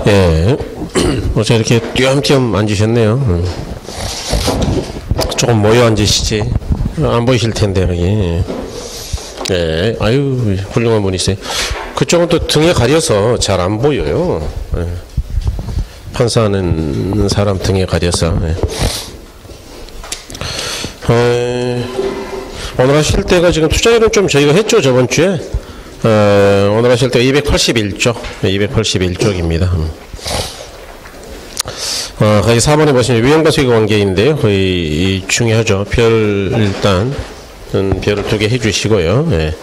예. 어제 이렇게 띄엄띄엄 앉으셨네요. 조금 모여 앉으시지. 안 보이실 텐데, 여기. 예. 아유, 훌륭한 분이세요. 그쪽은 또 등에 가려서 잘 안 보여요. 예. 판사하는 사람 등에 가려서. 예. 오늘 하실 때가 지금 투자율은 좀 저희가 했죠, 저번 주에. 오늘 하실 때가 281쪽, 281쪽입니다. 거의 4번에 보시면 위험과 수익 관계인데요. 거의 중요하죠. 일단, 별을 2개 해주시고요. 예.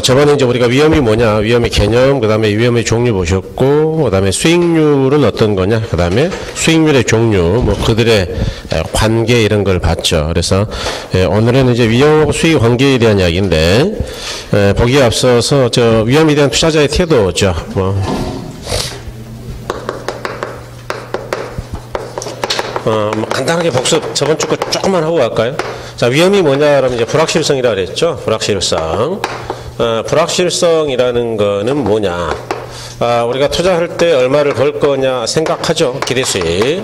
저번에 이제 우리가 위험이 뭐냐, 위험의 개념, 그 다음에 위험의 종류 보셨고, 그 다음에 수익률은 어떤 거냐, 그 다음에 수익률의 종류, 뭐 그들의 관계 이런 걸 봤죠. 그래서 오늘은 이제 위험하고 수익 관계에 대한 이야기인데, 보기에 앞서서 저 위험에 대한 투자자의 태도죠. 뭐 간단하게 복습 저번 주 거 조금만 하고 갈까요? 자, 위험이 뭐냐 그러면 이제 불확실성이라고 그랬죠. 불확실성. 불확실성이라는 거는 뭐냐? 우리가 투자할 때 얼마를 벌 거냐 생각하죠. 기대 수익.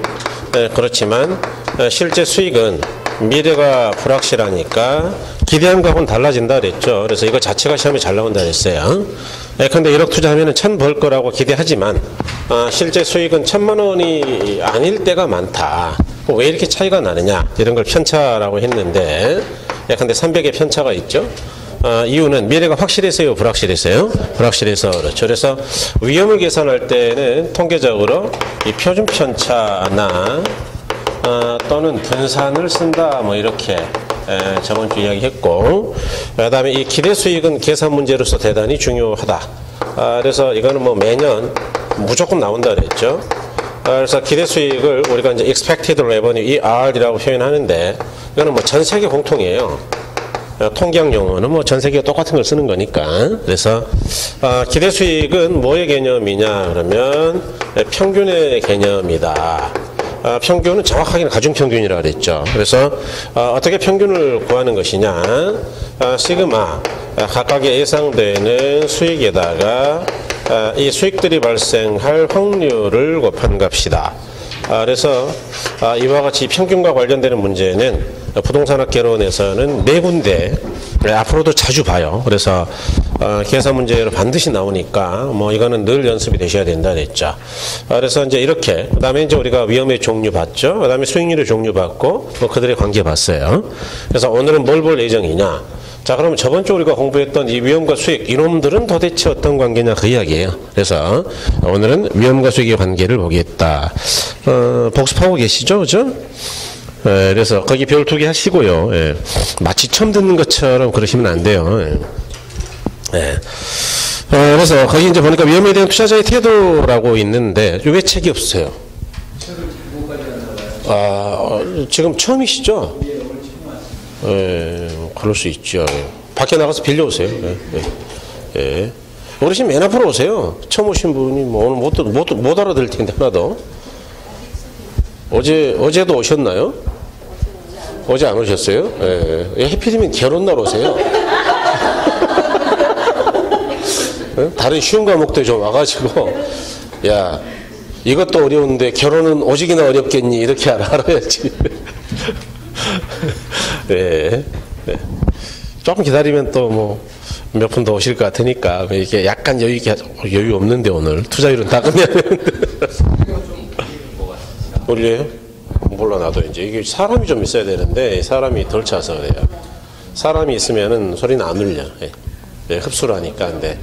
그렇지만 실제 수익은 미래가 불확실하니까 기대한 거하고는 달라진다 그랬죠. 그래서 이거 자체가 시험에 잘 나온다 그랬어요. 근데 1억 투자하면 1,000 벌 거라고 기대하지만 실제 수익은 1,000만 원이 아닐 때가 많다. 왜 이렇게 차이가 나느냐, 이런 걸 편차라고 했는데, 근데 300의 편차가 있죠. 이유는 미래가 확실해서요, 불확실해서요? 불확실해서 그렇죠. 그래서 위험을 계산할 때는 통계적으로 이 표준 편차나 또는 분산을 쓴다, 뭐 이렇게 저번 주 이야기했고, 그 다음에 이 기대 수익은 계산 문제로서 대단히 중요하다. 그래서 이거는 뭐 매년 무조건 나온다 그랬죠. 그래서 기대 수익을 우리가 이제 expected revenue, ER이라고 표현하는데, 이거는 뭐 전 세계 공통이에요. 통계학 용어는 뭐 전 세계가 똑같은 걸 쓰는 거니까. 그래서 기대 수익은 뭐의 개념이냐 그러면 평균의 개념이다. 평균은 정확하게는 가중평균이라고 그랬죠. 그래서 어떻게 평균을 구하는 것이냐, 시그마 각각의 예상되는 수익에다가 이 수익들이 발생할 확률을 곱한 값이다. 그래서 이와 같이 평균과 관련되는 문제는 부동산학개론에서는 4군데 앞으로도 자주 봐요. 그래서 계산 문제로 반드시 나오니까 뭐 이거는 늘 연습이 되셔야 된다 그랬죠. 그래서 이제 이렇게, 그 다음에 이제 우리가 위험의 종류 봤죠. 그 다음에 수익률의 종류 봤고, 뭐 그들의 관계 봤어요. 그래서 오늘은 뭘 볼 예정이냐. 자, 그러면 저번 주 우리가 공부했던 이 위험과 수익, 이놈들은 도대체 어떤 관계냐, 그 이야기예요. 그래서 오늘은 위험과 수익의 관계를 보겠다. 복습하고 계시죠, 그죠? 그래서 거기 별 2개 하시고요. 마치 처음 듣는 것처럼 그러시면 안 돼요. 그래서 거기 이제 보니까 위험에 대한 투자자의 태도라고 있는데, 왜 책이 없어요? 지금 처음이시죠? 그럴 수 있죠. 밖에 나가서 빌려오세요. 어르신 맨 앞으로 오세요. 처음 오신 분이 뭐 오늘 못 알아들 텐데, 하나도. 어제도 오셨나요? 어제 안 오셨어요? 해피디면 결혼날 오세요. 다른 쉬운 과목도 좀 와가지고, 야, 이것도 어려운데 결혼은 오직이나 어렵겠니? 이렇게 알아야지. 조금 기다리면 또 뭐 몇 분 더 오실 것 같으니까, 이렇게 약간 여유 없는데 오늘 투자율은 다 끝내야 되는데. 올려요? 몰라, 나도 이제 이게 사람이 좀 있어야 되는데 사람이 덜 차서 그래요. 사람이 있으면은 소리는 안 울려. 흡수를 하니까. 근데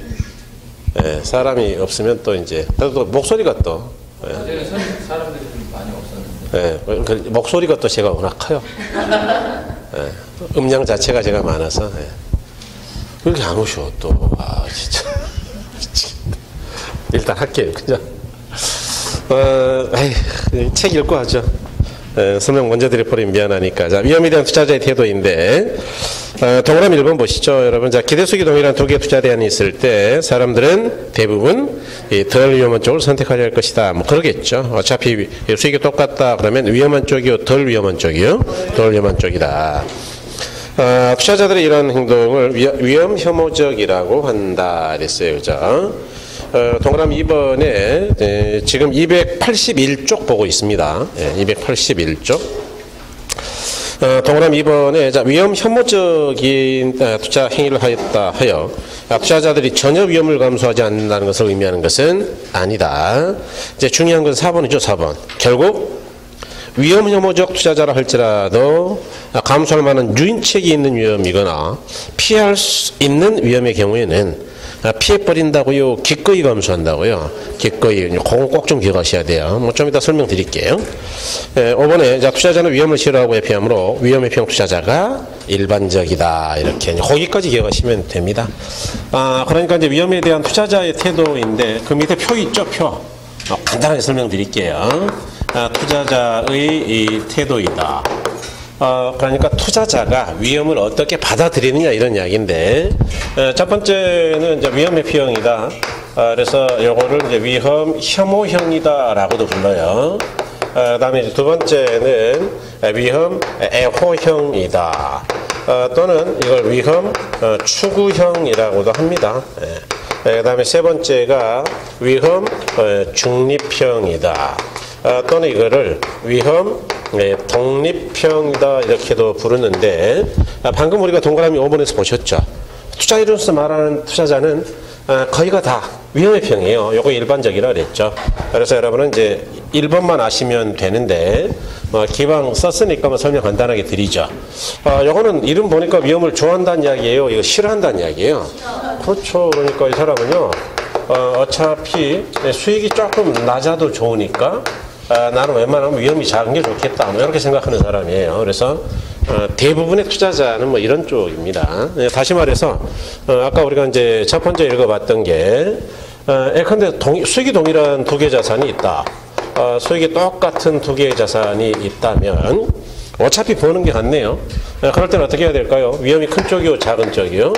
사람이 없으면 또 이제 또 목소리가 또 어제는 사람들이 좀 많이 없었는데 목소리가 또 제가 워낙 커요. 음량 자체가 제가 많아서. 왜 이렇게 안 오셔 또. 진짜. 일단 할게요, 그죠? 책 읽고 하죠. 설명 먼저 드려버리면 미안하니까. 자, 위험에 대한 투자자의 태도인데, 동그라미 1번 보시죠, 여러분. 자, 기대 수익이 동일한 2개의 투자 대안이 있을 때 사람들은 대부분 덜 위험한 쪽을 선택하려 할 것이다. 뭐 그러겠죠. 어차피 수익이 똑같다 그러면 위험한 쪽이요, 덜 위험한 쪽이요? 덜 위험한 쪽이다. 투자자들의 이런 행동을 위험 혐오적이라고 한다 그랬어요, 그죠? 동그라미 2번에 지금 281쪽 보고 있습니다. 281쪽. 동그라미 2번에 위험 혐오적인 투자 행위를 하였다 하여 투자자들이 전혀 위험을 감수하지 않는다는 것을 의미하는 것은 아니다. 이제 중요한 건 4번이죠. 4번. 결국 위험 혐오적 투자자라 할지라도 감수할 만한 유인책이 있는 위험이거나 피할 수 있는 위험의 경우에는 피해버린다고요? 기꺼이 감수한다고요? 기꺼이. 그건 꼭 좀 기억하셔야 돼요. 뭐 좀 이따 설명드릴게요. 5번에 투자자는 위험을 싫어하고 회피하므로 위험 회피형 투자자가 일반적이다. 이렇게 거기까지 기억하시면 됩니다. 그러니까 이제 위험에 대한 투자자의 태도인데 그 밑에 표 있죠? 표. 간단하게 설명드릴게요. 투자자의 이 태도이다. 그러니까 투자자가 위험을 어떻게 받아들이느냐 이런 이야기인데, 첫 번째는 이제 위험 회피형이다. 그래서 요거를 이제 위험 혐오형이다라고도 불러요. 그다음에 이제 두 번째는 위험 애호형이다. 또는 이걸 위험 추구형이라고도 합니다. 그다음에 세 번째가 위험 중립형이다. 또는 이거를 위험 독립형이다 이렇게도 부르는데, 방금 우리가 동그라미 5번에서 보셨죠. 투자 이론에서 말하는 투자자는 거의가 다 위험회피형이에요. 요거 일반적이라 그랬죠. 그래서 여러분은 이제 1번만 아시면 되는데 기방 썼으니까 뭐 설명 간단하게 드리죠. 요거는 이름 보니까 위험을 좋아한다는 이야기예요. 이거 싫어한다는 이야기예요. 그렇죠. 그러니까 이 사람은요, 어차피 수익이 조금 낮아도 좋으니까 나는 웬만하면 위험이 작은 게 좋겠다, 뭐 이렇게 생각하는 사람이에요. 그래서 대부분의 투자자는 뭐 이런 쪽입니다. 다시 말해서 아까 우리가 이제 첫 번째 읽어봤던 게 예컨대 수익이 동일한 두 개 자산이 있다. 수익이 똑같은 두 개의 자산이 있다면 어차피 버는 게 같네요. 그럴 때는 어떻게 해야 될까요? 위험이 큰 쪽이요, 작은 쪽이요?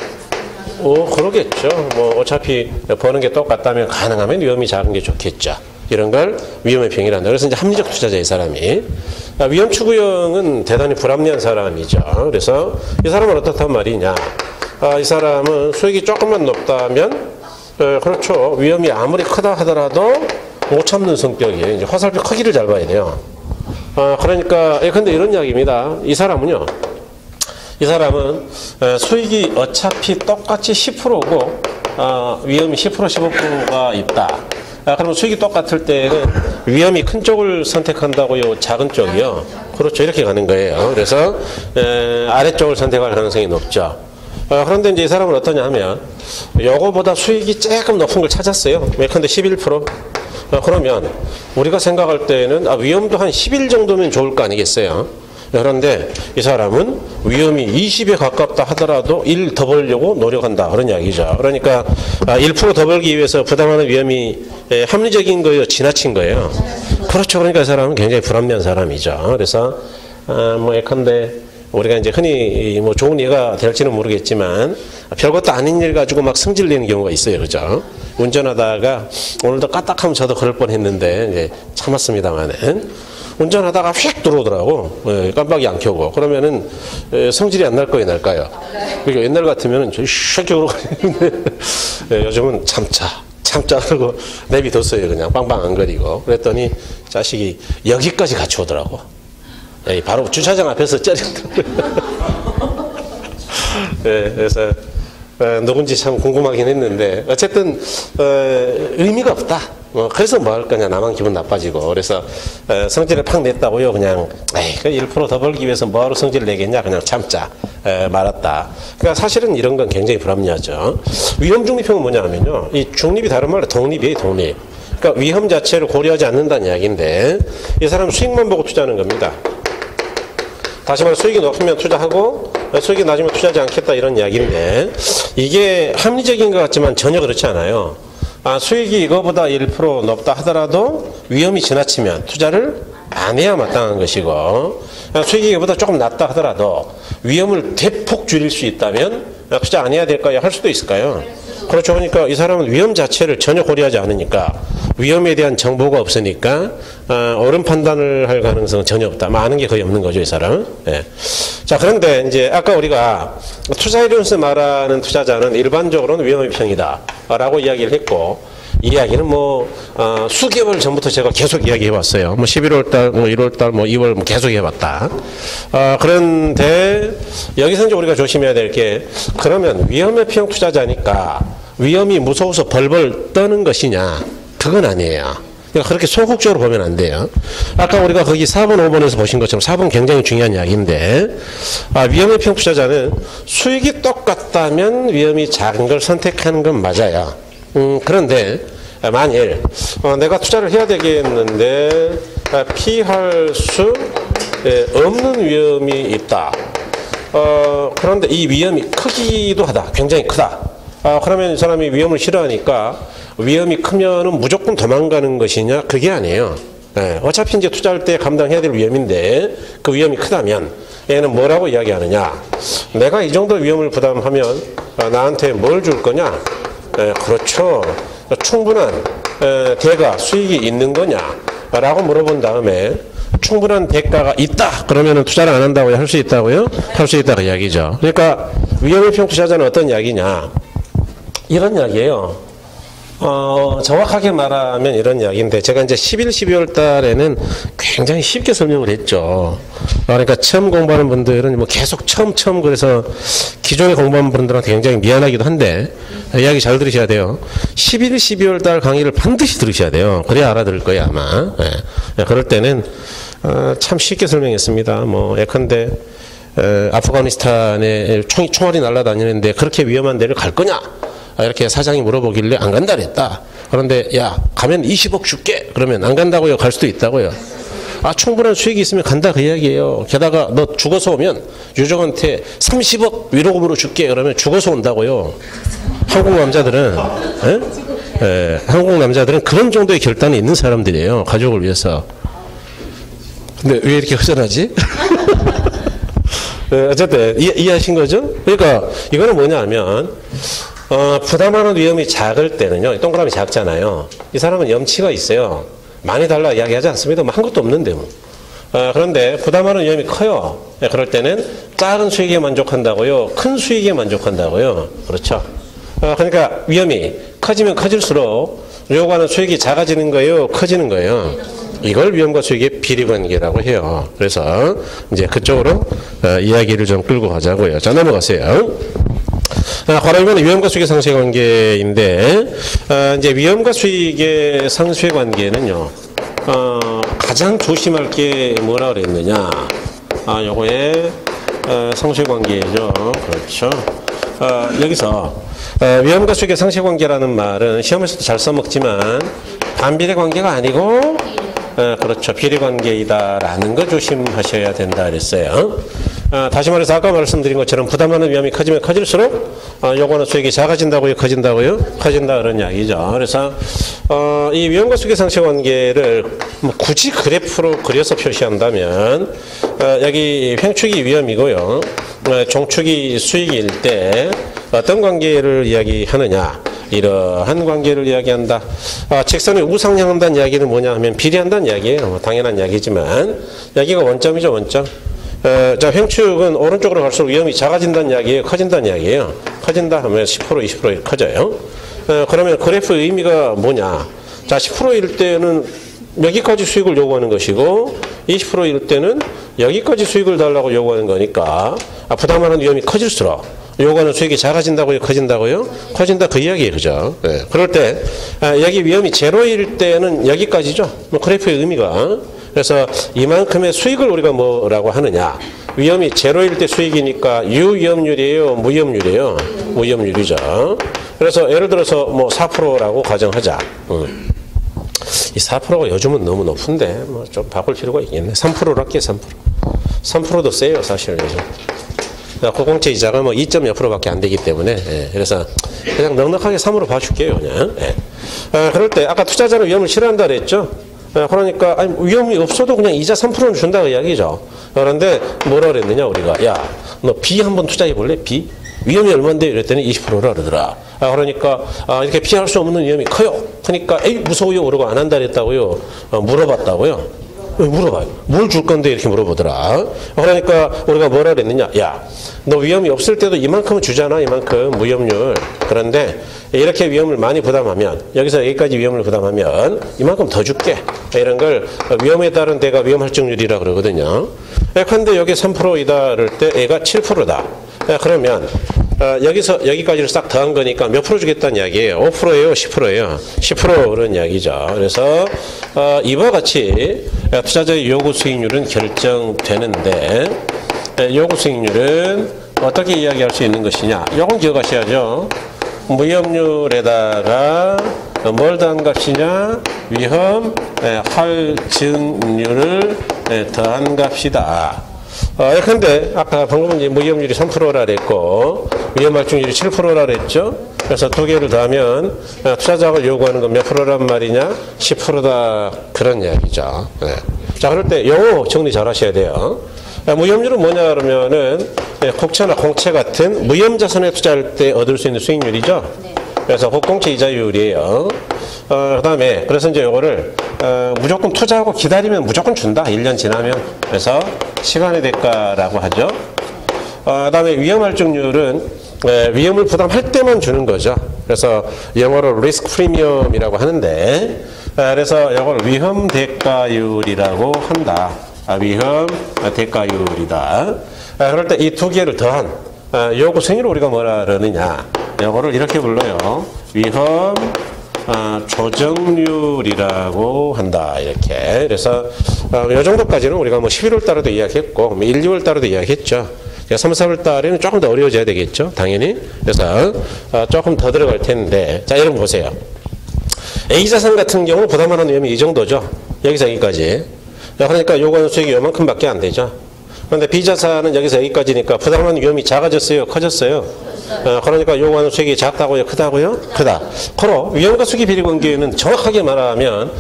그러겠죠. 뭐 어차피 버는 게 똑같다면 가능하면 위험이 작은 게 좋겠죠. 이런 걸 위험의 병이란다. 그래서 이제 합리적 투자자, 이 사람이. 위험 추구형은 대단히 불합리한 사람이죠. 그래서 이 사람은 어떻단 말이냐. 이 사람은 수익이 조금만 높다면, 그렇죠. 위험이 아무리 크다 하더라도 못 참는 성격이에요. 이제 화살표 크기를 잘 봐야 돼요. 그러니까, 근데 이런 이야기입니다. 이 사람은요, 이 사람은 수익이 어차피 똑같이 10%고, 위험이 10%, 15%가 있다. 그러면 수익이 똑같을 때는 위험이 큰 쪽을 선택한다고요, 작은 쪽이요? 그렇죠. 이렇게 가는 거예요. 그래서 아래쪽을 선택할 가능성이 높죠. 그런데 이제 이 사람은 어떠냐 하면 요거보다 수익이 조금 높은 걸 찾았어요. 예컨대 11%. 그러면 우리가 생각할 때는 위험도 한 11 정도면 좋을 거 아니겠어요? 그런데 이 사람은 위험이 20에 가깝다 하더라도 1 더 벌려고 노력한다, 그런 이야기죠. 그러니까 1% 더 벌기 위해서 부담하는 위험이 합리적인 거예요, 지나친 거예요? 그렇죠. 그러니까 이 사람은 굉장히 불합리한 사람이죠. 그래서 뭐 예컨대 우리가 이제 흔히 뭐 좋은 예가 될지는 모르겠지만 별것도 아닌 일 가지고 막 성질 내는 경우가 있어요. 그죠? 운전하다가 오늘도 까딱하면 저도 그럴 뻔했는데 이제 참았습니다만은, 운전하다가 휙 들어오더라고. 깜빡이 안 켜고. 그러면은 성질이 안 날 거예요, 날까요? 그러니까 옛날 같으면은 슉 켜고 가는데 요즘은 참자 그러고 내비뒀어요. 그냥 빵빵 안 거리고. 그랬더니 자식이 여기까지 같이 오더라고. 바로 주차장 앞에서 째리더라고요. 그래서 누군지 참 궁금하긴 했는데 어쨌든 의미가 없다. 그래서 뭐 할 거냐, 나만 기분 나빠지고. 그래서 성질을 팍 냈다고요. 그냥 1% 더 벌기 위해서 뭐하러 성질을 내겠냐, 그냥 참자 말았다. 그러니까 사실은 이런 건 굉장히 불합리하죠. 위험 중립형은 뭐냐 하면요, 이 중립이 다른 말로 독립이에요, 독립. 그러니까 위험 자체를 고려하지 않는다는 이야기인데, 이 사람은 수익만 보고 투자하는 겁니다. 다시 말해 수익이 높으면 투자하고 수익이 낮으면 투자하지 않겠다, 이런 이야기인데, 이게 합리적인 것 같지만 전혀 그렇지 않아요. 수익이 이거보다 1% 높다 하더라도 위험이 지나치면 투자를 안 해야 마땅한 것이고, 수익이 이거보다 조금 낮다 하더라도 위험을 대폭 줄일 수 있다면 투자 안 해야 될까요? 할 수도 있을까요? 그렇죠. 그러니까 이 사람은 위험 자체를 전혀 고려하지 않으니까, 위험에 대한 정보가 없으니까 옳은 판단을 할 가능성은 전혀 없다. 아는 게 거의 없는 거죠, 이 사람은. 예. 자, 그런데 이제 아까 우리가 투자 이론에서 말하는 투자자는 일반적으로는 위험회피형이다 라고 이야기를 했고, 이야기는 수개월 전부터 제가 계속 이야기해 왔어요. 11월 달, 1월 달, 2월 계속 해봤다. 그런데 여기서 이제 우리가 조심해야 될 게, 그러면 위험회피형 투자자니까 위험이 무서워서 벌벌 떠는 것이냐? 그건 아니에요. 그러니까 그렇게 소극적으로 보면 안 돼요. 아까 우리가 거기 4번, 5번에서 보신 것처럼 4번 굉장히 중요한 이야기인데, 위험회피형 투자자는 수익이 똑같다면 위험이 작은 걸 선택하는 건 맞아요. 그런데 만일 내가 투자를 해야 되겠는데 피할 수 없는 위험이 있다. 그런데 이 위험이 크기도 하다. 굉장히 크다. 그러면 이 사람이 위험을 싫어하니까 위험이 크면은 무조건 도망가는 것이냐? 그게 아니에요. 어차피 이제 투자할 때 감당해야 될 위험인데 그 위험이 크다면 얘는 뭐라고 이야기하느냐? 내가 이 정도 위험을 부담하면 나한테 뭘 줄 거냐? 그렇죠. 충분한 대가 수익이 있는 거냐? 라고 물어본 다음에 충분한 대가가 있다. 그러면 투자를 안 한다고요? 할 수 있다고요? 할 수 있다고 이야기죠. 그러니까 위험회피형 투자자는 어떤 이야기냐? 이런 이야기예요. 정확하게 말하면 이런 이야기인데, 제가 이제 11, 12월 달에는 굉장히 쉽게 설명을 했죠. 그러니까 처음 공부하는 분들은 계속 처음 그래서 기존에 공부하는 분들한테 굉장히 미안하기도 한데, 이야기 잘 들으셔야 돼요. 11, 12월 달 강의를 반드시 들으셔야 돼요. 그래야 알아들을 거예요, 아마. 그럴 때는, 참 쉽게 설명했습니다. 예컨대, 아프가니스탄에 총알이 날아다니는데 그렇게 위험한 데를 갈 거냐? 이렇게 사장이 물어보길래 안 간다 그랬다. 그런데 야, 가면 20억 줄게. 그러면 안 간다고요? 갈 수도 있다고요? 충분한 수익이 있으면 간다 그 이야기예요. 게다가 너 죽어서 오면 유족한테 30억 위로금으로 줄게. 그러면 죽어서 온다고요. 한국 남자들은 한국 남자들은 그런 정도의 결단이 있는 사람들이에요. 가족을 위해서. 근데 왜 이렇게 허전하지? 어쨌든 이해하신 거죠? 그러니까 이거는 뭐냐면 부담하는 위험이 작을 때는요, 동그라미 작잖아요. 이 사람은 염치가 있어요. 많이 달라 이야기하지 않습니다. 한 것도 없는데 그런데 부담하는 위험이 커요. 그럴 때는 작은 수익에 만족한다고요? 큰 수익에 만족한다고요? 그렇죠. 그러니까 위험이 커지면 커질수록 요구하는 수익이 작아지는 거예요? 커지는 거예요? 이걸 위험과 수익의 비례관계라고 해요. 그래서 이제 그쪽으로 이야기를 좀 끌고 가자고요. 자, 넘어가세요. 바로 이번에 위험과 수익의 상쇄 관계인데, 이제 위험과 수익의 상쇄 관계는요, 가장 조심할 게 뭐라 그랬느냐? 요거의 상쇄 관계죠. 그렇죠. 여기서 위험과 수익의 상쇄 관계라는 말은 시험에서도 잘 써먹지만 반비례 관계가 아니고, 그렇죠. 비례 관계이다라는 거 조심하셔야 된다 그랬어요. 다시 말해서 아까 말씀드린 것처럼 부담하는 위험이 커지면 커질수록 요거는 수익이 작아진다고요? 커진다고요? 커진다 그런 이야기죠. 그래서 이 위험과 수익의 상쇄 관계를 굳이 그래프로 그려서 표시한다면 여기 횡축이 위험이고요. 종축이 수익일 때 어떤 관계를 이야기하느냐? 이러한 관계를 이야기한다. 직선이 우상향한다는 이야기는 뭐냐 하면 비례한다는 이야기예요. 당연한 이야기지만 여기가 원점이죠. 원점. 자, 횡축은 오른쪽으로 갈수록 위험이 작아진다는 이야기예요? 커진다는 이야기예요? 커진다 하면 10%, 20% 커져요. 그러면 그래프의 의미가 뭐냐? 자, 10%일 때는 여기까지 수익을 요구하는 것이고 20%일 때는 여기까지 수익을 달라고 요구하는 거니까 부담하는 위험이 커질수록 요구하는 수익이 작아진다고요? 커진다고요? 커진다 그 이야기예요. 그죠? 그럴 때 여기 위험이 제로일 때는 여기까지죠. 그래프의 의미가. 그래서 이만큼의 수익을 우리가 뭐라고 하느냐? 위험이 제로일 때 수익이니까 유위험률이에요? 무위험률이에요? 무위험률이죠. 그래서 예를 들어서 4%라고 가정하자. 이 4%가 요즘은 너무 높은데 좀 바꿀 필요가 있겠네. 3%로 할게요. 3%. 3%도 세요. 사실 요즘. 고공채 이자가 2몇 %밖에 안 되기 때문에 그래서 그냥 넉넉하게 3으로 봐줄게요. 그냥. 그럴 때 아까 투자자는 위험을 싫어한다 그랬죠. 그러니까 위험이 없어도 그냥 이자 3%는 준다 그 이야기죠. 그런데 뭐라 그랬느냐 우리가 야 너 B 한번 투자해 볼래? B? 위험이 얼마인데 이랬더니 20%라 그러더라. 그러니까 이렇게 피할 수 없는 위험이 커요. 그러니까 에이 무서워요 그러고 안 한다 그랬다고요? 물어봤다고요? 물어봐요. 뭘 줄 건데 이렇게 물어보더라. 그러니까 우리가 뭐라 그랬느냐. 야, 너 위험이 없을 때도 이만큼은 주잖아. 이만큼 무위험률. 그런데 이렇게 위험을 많이 부담하면 여기서 여기까지 위험을 부담하면 이만큼 더 줄게. 이런 걸 위험에 따른 대가 위험할증률이라 그러거든요. 근데 여기 3%이다 그럴 때 얘가 7%다. 그러면 여기서 여기까지를 싹 더한 거니까 몇 프로 주겠다는 이야기예요. 5%예요? 10%예요? 10% 그런 이야기죠. 그래서 이와 같이 투자자의 요구 수익률은 결정되는데 요구 수익률은 어떻게 이야기할 수 있는 것이냐. 요건 기억하셔야죠. 무위험률에다가 뭘 더한 값이냐? 위험 할증률을 더한 값이다. 근데 아까 방금 이제 무위험률이 3%라 그랬고 위험할증률이 7%라 그랬죠. 그래서 두 개를 더하면 투자자가 요구하는 건 몇 프로란 말이냐? 10%다 그런 이야기죠. 자, 그럴 때 영어 정리 잘 하셔야 돼요. 무위험률은 뭐냐 그러면은 국채나 공채 같은 무위험 자산에 투자할 때 얻을 수 있는 수익률이죠. 그래서 국공채 이자율이에요. 그 다음에 그래서 이제 이거를 무조건 투자하고 기다리면 무조건 준다. 1년 지나면. 그래서 시간의 대가라고 하죠. 그 다음에 위험할증률은 위험을 부담할 때만 주는 거죠. 그래서 영어로 리스크 프리미엄이라고 하는데 그래서 이걸 위험 대가율이라고 한다. 위험 대가율이다. 그럴 때 이 두 개를 더한 요구 수익률을 우리가 뭐라 그러느냐. 이거를 이렇게 불러요. 위험 조정률이라고 한다. 이렇게. 그래서 이 정도까지는 우리가 뭐 11월 달에도 이야기했고 1, 2월 달에도 이야기했죠. 3, 4월 달에는 조금 더 어려워져야 되겠죠. 당연히. 그래서 조금 더 들어갈 텐데 자, 여러분 보세요. A자산 같은 경우는 부담하는 위험이 이 정도죠. 여기서 여기까지. 그러니까 요구하는 수익이 요만큼밖에 안 되죠. 그런데 B자산은 여기서 여기까지니까 부담하는 위험이 작아졌어요? 커졌어요? 그러니까 요구하는 수익이 작다고요? 크다고요? 크다. 그로 위험과 수익의 비례 관계는 정확하게 말하면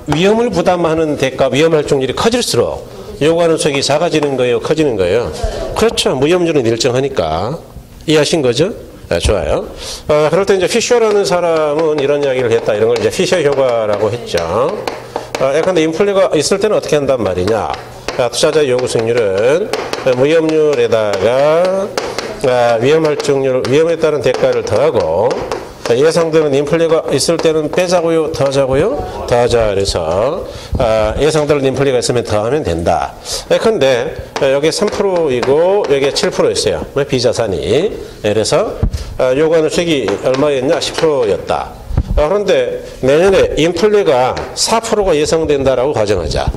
위험을 부담하는 대가 위험할증률이 커질수록 요구하는 수익이 작아지는 거예요? 커지는 거예요? 그렇죠. 무위험률은 일정하니까. 이해하신 거죠? 좋아요. 그럴 때 이제 피셔라는 사람은 이런 이야기를 했다. 이런 걸 이제 피셔 효과라고 했죠. 근데 인플레가 있을 때는 어떻게 한단 말이냐. 투자자의 요구 수익률은 무위험률에다가 위험할증률, 위험에 따른 대가를 더하고 예상되는 인플레가 있을 때는 빼자고요? 더하자고요? 더하자. 그래서 예상되는 인플레가 있으면 더하면 된다. 근데 여기 3%이고 여기 7% 있어요. 비자산이. 그래서 요구하는 수익이 얼마였냐? 10%였다. 그런데 내년에 인플레가 4%가 예상된다라고 가정하자.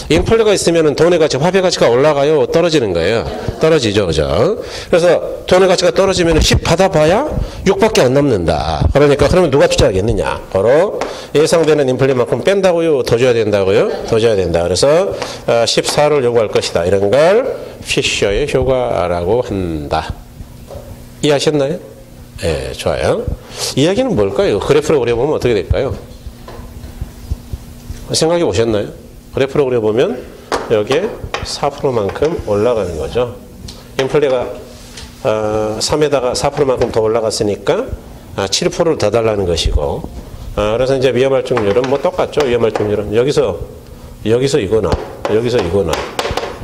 인플레가 있으면 돈의 가치, 화폐 가치가 올라가요? 떨어지는 거예요? 떨어지죠. 그죠? 그래서 돈의 가치가 떨어지면 10 받아봐야 6밖에 안 남는다. 그러니까 그러면 누가 투자하겠느냐? 바로 예상되는 인플레만큼 뺀다고요? 더 줘야 된다고요? 더 줘야 된다. 그래서 14를 요구할 것이다. 이런 걸 피셔의 효과라고 한다. 이해하셨나요? 네, 좋아요. 이야기는 뭘까요? 그래프로 그려보면 어떻게 될까요? 생각해 보셨나요? 그래프로 그려보면 여기에 4%만큼 올라가는 거죠. 인플레가 3에다가 4%만큼 더 올라갔으니까 7%를 더 달라는 것이고 그래서 이제 위험할증률은 뭐 똑같죠. 위험할증률은 여기서 이거나 여기서 이거나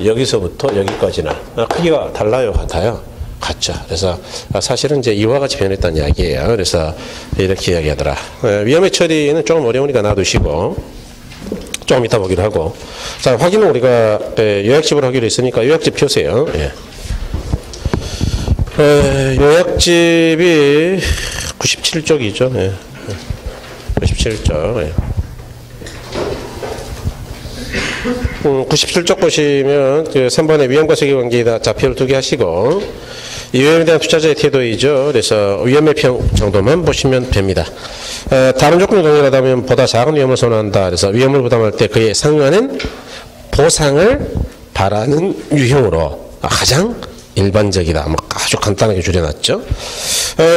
여기서부터 여기까지나 크기가 달라요? 같아요? 같죠. 그래서 사실은 이제 이와 같이 변했다는 이야기예요. 그래서 이렇게 이야기하더라. 위험의 처리는 조금 어려우니까 놔두시고 조금 이따 보기로 하고. 자, 확인은 우리가 요약집을 하기로 했으니까 요약집 펴세요. 예. 요약집이 97쪽이죠. 예. 97쪽. 예. 97쪽 보시면 그 3번의 위험과 수익의 관계이다. 좌표를 2개 하시고 위험에 대한 투자자의 태도이죠. 그래서 위험의 평 정도만 보시면 됩니다. 다른 조건이 동일하다면 보다 작은 위험을 선호한다. 그래서 위험을 부담할 때 그에 상응하는 보상을 바라는 유형으로 가장 일반적이다. 뭐 아주 간단하게 줄여놨죠.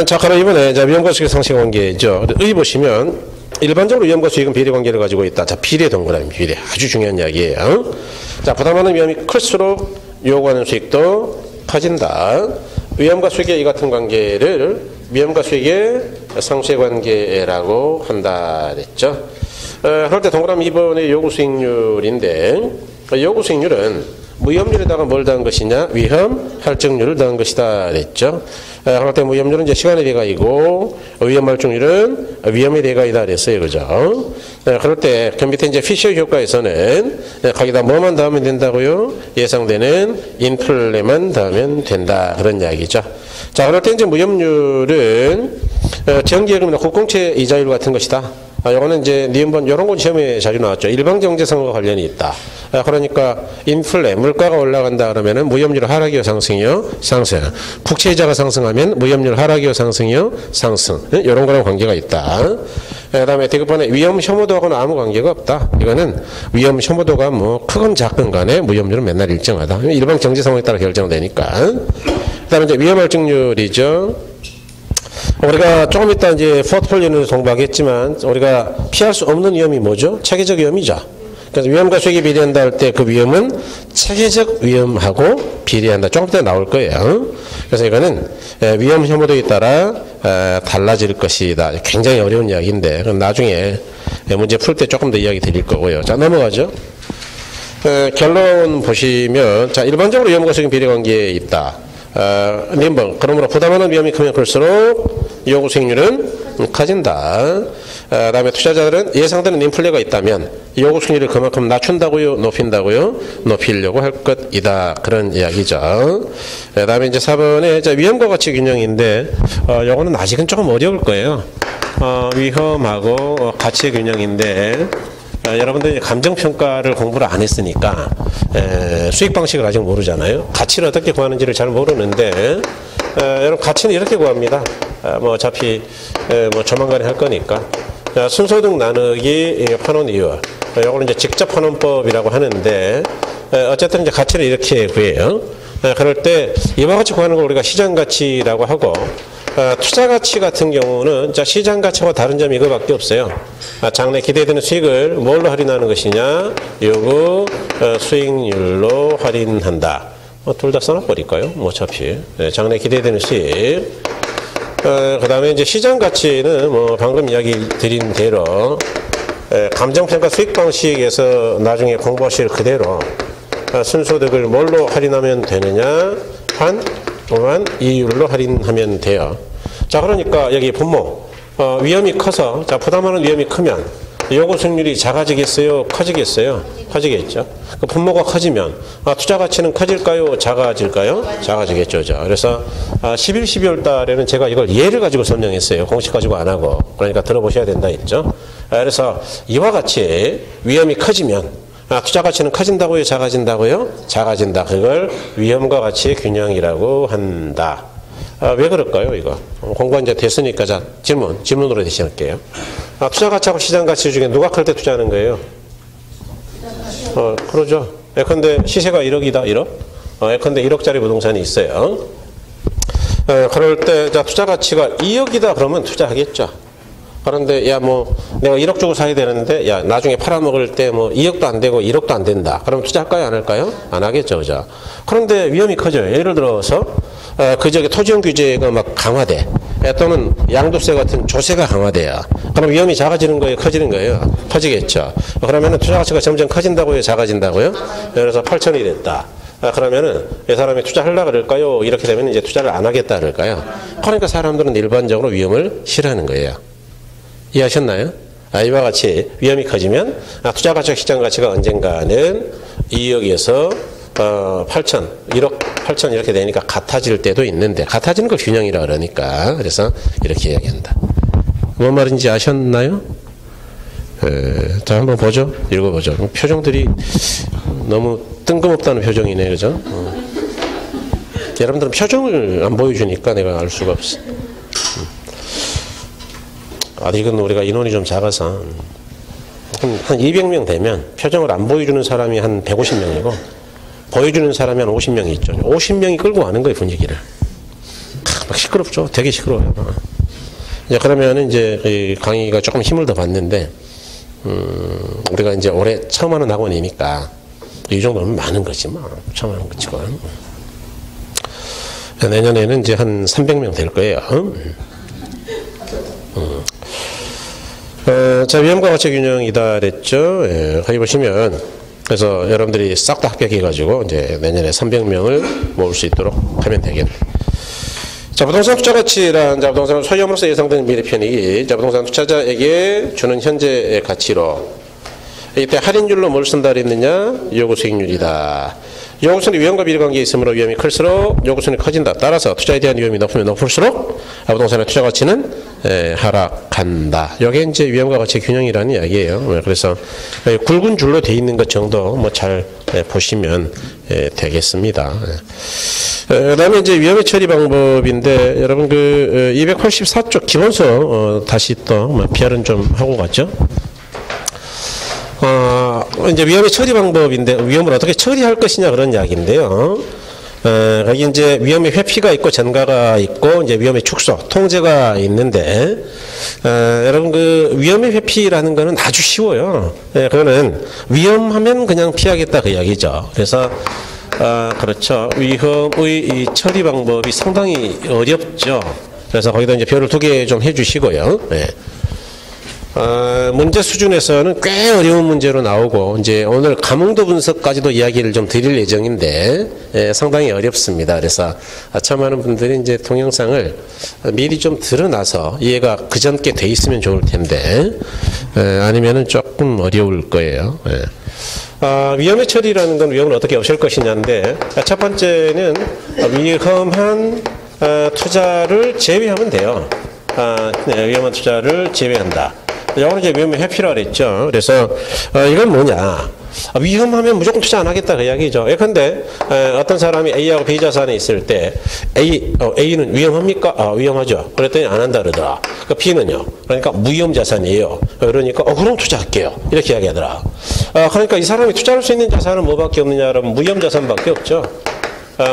자, 그럼 이번에 위험과 수익의 상식 관계죠. 의 보시면 일반적으로 위험과 수익은 비례 관계를 가지고 있다. 자, 비례 동그라미 비례 아주 중요한 이야기예요. 자, 부담하는 위험이 클수록 요구하는 수익도 커진다. 위험과 수익의 이 같은 관계를 위험과 수익의 상쇄 관계라고 한다 그랬죠. 그럴 때 동그라미 2번의 요구 수익률인데 요구 수익률은 무위험률에다가 뭘 더한 것이냐? 위험 할증률을 더한 것이다 그랬죠. 그럴 때 무위험률은 이제 시간의 대가이고 위험 할증률은 위험의 대가이다 그랬어요. 그죠? 그럴 때 그 밑에 이제 피셔 효과에서는 거기다 뭐만 더하면 된다고요? 예상되는 인플레만 더하면 된다. 그런 이야기죠. 자, 그럴 때 이제 무위험률은 정기예금이나 국공채 이자율 같은 것이다. 요거는 이제 니은번 요런 건 시험에 자주 나왔죠. 일방경제상과 관련이 있다. 그러니까 인플레 물가가 올라간다 그러면은 무위험률 하락이요 상승이요 상승. 국채이자가 상승하면 무위험률 하락이요 상승이요 상승. 요런 거랑 관계가 있다. 그다음에 대급번에 위험 혐오도하고는 아무 관계가 없다. 이거는 위험 혐오도가 뭐 크건 작건 간에 무위험률은 맨날 일정하다. 일반 경제 상황에 따라 결정되니까. 그다음에 이제 위험 할증률이죠. 우리가 조금 이따 이제 포트폴리오는 공부하겠지만 우리가 피할 수 없는 위험이 뭐죠? 체계적 위험이죠. 그래서 위험과 수익이 비례한다 할 때 그 위험은 체계적 위험하고 비례한다. 조금 이따 나올 거예요. 그래서 이거는 위험 혐오도에 따라 달라질 것이다. 굉장히 어려운 이야기인데 그럼 나중에 문제 풀 때 조금 더 이야기 드릴 거고요. 자, 넘어가죠. 결론 보시면 자, 일반적으로 위험과 수익 비례 관계에 있다. 니은번 그러므로 부담하는 위험이 크면 클수록 요구 수익률은 커진다. 다음에 투자자들은 예상되는 인플레가 있다면 요구 수익률을 그만큼 낮춘다고요? 높인다고요? 높이려고 할 것이다. 그런 이야기죠. 다음에 이제 4번에 위험과 가치 균형인데 요거는 아직은 조금 어려울 거예요. 위험하고 가치 균형인데 여러분들이 감정평가를 공부를 안 했으니까 수익 방식을 아직 모르잖아요. 가치를 어떻게 구하는지를 잘 모르는데 여러분 가치는 이렇게 구합니다. 뭐 어차피 뭐 조만간에 할 거니까 순소득 나누기 환원 이율 이걸 이제 직접 환원법이라고 하는데 어쨌든 이제 가치를 이렇게 구해요. 그럴 때 이와 같이 구하는 걸 우리가 시장 가치라고 하고 투자 가치 같은 경우는 시장 가치와 다른 점이 이거밖에 없어요. 장래 기대되는 수익을 뭘로 할인하는 것이냐? 요구 수익률로 할인한다. 둘 다 써놔버릴까요? 뭐 어차피 장래 기대되는 수익. 그 다음에 이제 시장 가치는 뭐 방금 이야기 드린 대로 감정평가 수익 방식에서 나중에 공부하실 그대로 순소득을 뭘로 할인하면 되느냐? 환원 이율로 할인하면 돼요. 자, 그러니까 여기 분모 위험이 커서 자, 부담하는 위험이 크면 요구 수익률이 작아지겠어요? 커지겠어요? 커지겠죠. 그 분모가 커지면 투자 가치는 커질까요? 작아질까요? 작아지겠죠. 그래서 11, 12월 달에는 제가 이걸 예를 가지고 설명했어요. 공식 가지고 안 하고. 그러니까 들어보셔야 된다 했죠. 그래서 이와 같이 위험이 커지면 투자 가치는 커진다고요? 작아진다고요? 작아진다. 그걸 위험과 가치의 균형이라고 한다. 왜 그럴까요, 이거? 공부가 이제 됐으니까, 자, 질문으로 대신할게요. 투자 가치하고 시장 가치 중에 누가 클 때 투자하는 거예요? 그러죠. 예컨대 시세가 1억이다, 1억? 예컨대 1억짜리 부동산이 있어요. 그럴 때, 자, 투자 가치가 2억이다, 그러면 투자하겠죠. 그런데, 야, 뭐, 내가 1억 주고 사야 되는데, 야, 나중에 팔아먹을 때 뭐 2억도 안 되고 1억도 안 된다. 그러면 투자할까요, 안 할까요? 안 하겠죠, 그죠? 그런데 위험이 커져요. 예를 들어서, 그 지역에 토지용 규제가 막 강화돼. 또는 양도세 같은 조세가 강화돼요. 그럼 위험이 작아지는 거예요? 커지는 거예요? 커지겠죠. 그러면은 투자 가치가 점점 커진다고요? 작아진다고요? 그래서 8천이 됐다. 그러면은 이 사람이 투자하려고 그럴까요? 이렇게 되면 이제 투자를 안 하겠다 그럴까요? 그러니까 사람들은 일반적으로 위험을 싫어하는 거예요. 이해하셨나요? 이와 같이 위험이 커지면 투자 가치와 시장 가치가 언젠가는 2억에서 8천, 1억 8천 이렇게 되니까 같아질 때도 있는데 같아지는 걸 균형이라 그러니까 그래서 이렇게 이야기한다. 뭔 말인지 아셨나요? 자, 한번 보죠. 읽어보죠. 표정들이 너무 뜬금없다는 표정이네, 그죠? 여러분들은 표정을 안 보여주니까 내가 알 수가 없어. 아직은 우리가 인원이 좀 작아서 한 200명 되면 표정을 안 보여주는 사람이 한 150명이고 보여주는 사람이 한 50명이 있죠. 50명이 끌고 가는 거예요, 분위기를. 막 시끄럽죠. 되게 시끄러워요. 이제 그러면 이제 이 강의가 조금 힘을 더 받는데, 우리가 이제 올해 처음 하는 학원이니까 이 정도면 많은 거지, 뭐. 처음 하는 거치고. 내년에는 이제 한 300명 될 거예요. 자, 위험과 가치 균형이다 그랬죠. 예, 거기 보시면 그래서 여러분들이 싹 다 합격해가지고 이제 내년에 300명을 모을 수 있도록 하면 되겠네. 자, 부동산 투자 가치란 자, 부동산을 소유함으로써 예상되는 미래 편익이 자, 부동산 투자자에게 주는 현재 가치로 이때 할인율로 뭘 쓴다 그랬느냐? 요구 수익률이다. 요구수익 위험과 비례관계에 있으므로 위험이 클수록 요구수익이 커진다. 따라서 투자에 대한 위험이 높으면 높을수록 부동산의 투자 가치는 하락한다. 이게 이제 위험과 가치 균형이라는 이야기예요. 그래서 굵은 줄로 돼 있는 것 정도 뭐 잘 보시면 되겠습니다. 그다음에 이제 위험의 처리 방법인데 여러분 그 284쪽 기본서 다시 또 PR은 좀 하고 갔죠. 이제 위험의 처리 방법인데 위험을 어떻게 처리할 것이냐 그런 이야기인데요. 거기 이제 위험의 회피가 있고 전가가 있고 이제 위험의 축소, 통제가 있는데 여러분 그 위험의 회피라는 거는 아주 쉬워요. 그거는 위험하면 그냥 피하겠다 그 이야기죠. 그래서 그렇죠. 위험의 이 처리 방법이 상당히 어렵죠. 그래서 거기다 이제 별을 2개 좀 해주시고요. 네. 문제 수준에서는 꽤 어려운 문제로 나오고 이제 오늘 가뭉도 분석까지도 이야기를 좀 드릴 예정인데 상당히 어렵습니다. 그래서 처음 하는 분들이 이제 동영상을 미리 좀 들어놔서 이해가 그전께 돼 있으면 좋을 텐데 아니면은 조금 어려울 거예요. 위험의 처리라는 건 위험을 어떻게 없앨 것이냐인데 첫 번째는 위험한 투자를 제외하면 돼요. 위험한 투자를 제외한다. 이거는 이제 위험의 회피라고 그랬죠. 그래서 이건 뭐냐? 위험하면 무조건 투자 안 하겠다 그 이야기죠. 예컨대 어떤 사람이 A하고 B 자산에 있을 때 A는 위험합니까? 위험하죠. 그랬더니 안 한다 그러더라. 그 B는요. 그러니까 무위험 자산이에요. 그러니까 그럼 투자할게요. 이렇게 이야기하더라. 그러니까 이 사람이 투자할 수 있는 자산은 뭐밖에 없느냐? 그러면 무위험 자산밖에 없죠.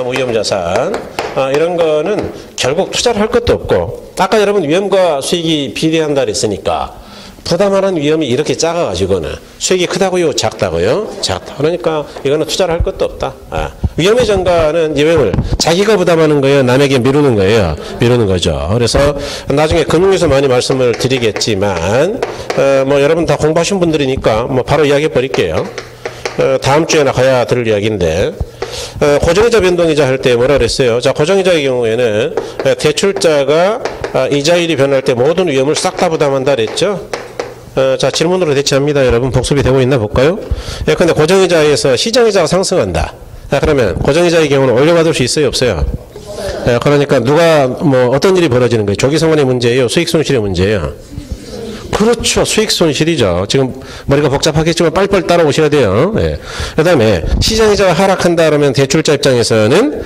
무위험 자산. 이런 거는 결국 투자를 할 것도 없고 아까 여러분 위험과 수익이 비례한다 그랬으니까 부담하는 위험이 이렇게 작아가지고는 수익이 크다고요? 작다고요? 작다. 그러니까 이거는 투자를 할 것도 없다. 위험의 전가는 위험을 자기가 부담하는 거예요? 남에게 미루는 거예요? 미루는 거죠. 그래서 나중에 금융에서 많이 말씀을 드리겠지만 뭐 여러분 다 공부하신 분들이니까 뭐 바로 이야기해 버릴게요. 다음 주에나 가야 들을 이야기인데 고정이자 변동이자 할 때 뭐라 그랬어요? 자, 고정이자의 경우에는 대출자가 이자율이 변할 때 모든 위험을 싹 다 부담한다 그랬죠? 자, 질문으로 대체합니다. 여러분 복습이 되고 있나 볼까요? 근데 고정이자에서 시장이자가 상승한다. 그러면 고정이자의 경우는 올려받을 수 있어요? 없어요? 그러니까 누가 뭐 어떤 일이 벌어지는 거예요? 조기성원의 문제예요? 수익 손실의 문제예요? 그렇죠. 수익 손실이죠. 지금 머리가 복잡하겠지만 빨리빨리 따라오셔야 돼요. 그 다음에 시장이자가 하락한다 그러면 대출자 입장에서는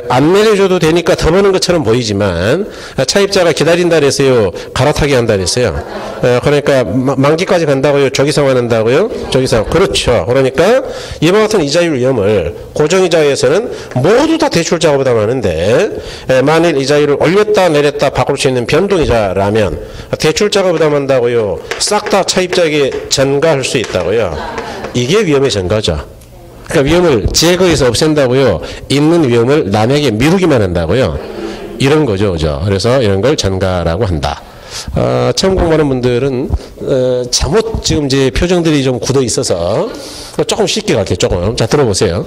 안 내려줘도 되니까 더 버는 것처럼 보이지만 차입자가 기다린다 그랬어요? 갈아타게 한다 그랬어요? 그러니까 만기까지 간다고요? 조기상환한다고요? 조기상환. 그렇죠. 그러니까 이와 같은 이자율 위험을 고정이자에서는 모두 다 대출자가 부담하는데 만일 이자율을 올렸다 내렸다 바꿀 수 있는 변동이자라면 대출자가 부담한다고요? 싹 다 차입자에게 전가할 수 있다고요? 이게 위험의 전가죠. 그러니까 위험을 제거해서 없앤다고요? 있는 위험을 남에게 미루기만 한다고요? 이런 거죠. 그죠? 그래서 이런 걸 전가라고 한다. 처음 공부하는 분들은 잘못 지금 이제 표정들이 좀 굳어 있어서 조금 쉽게 갈게요. 조금. 자, 들어보세요.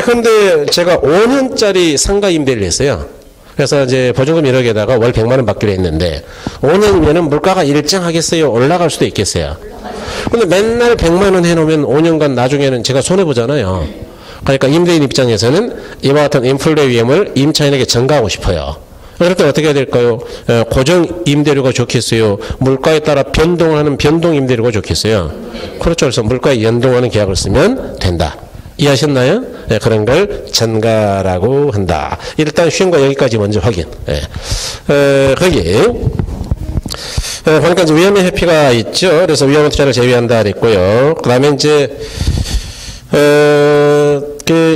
그런데 제가 5년짜리 상가 임대를 했어요. 그래서 이제 보증금 1억에다가 월 100만 원 받기로 했는데 5년이면 물가가 일정하겠어요? 올라갈 수도 있겠어요? 근데 맨날 100만 원 해놓으면 5년간 나중에는 제가 손해보잖아요. 그러니까 임대인 입장에서는 이와 같은 인플레 위험을 임차인에게 전가하고 싶어요. 그럴 때 어떻게 해야 될까요? 고정 임대료가 좋겠어요? 물가에 따라 변동하는 변동 임대료가 좋겠어요? 그렇죠. 그래서 물가에 연동하는 계약을 쓰면 된다. 이해하셨나요? 그런 걸 전가라고 한다. 일단 쉬운 거 여기까지 먼저 확인. 거기 보니까 이제 위험의 회피가 있죠. 그래서 위험한 투자를 제외한다 그랬고요. 그 다음에 이제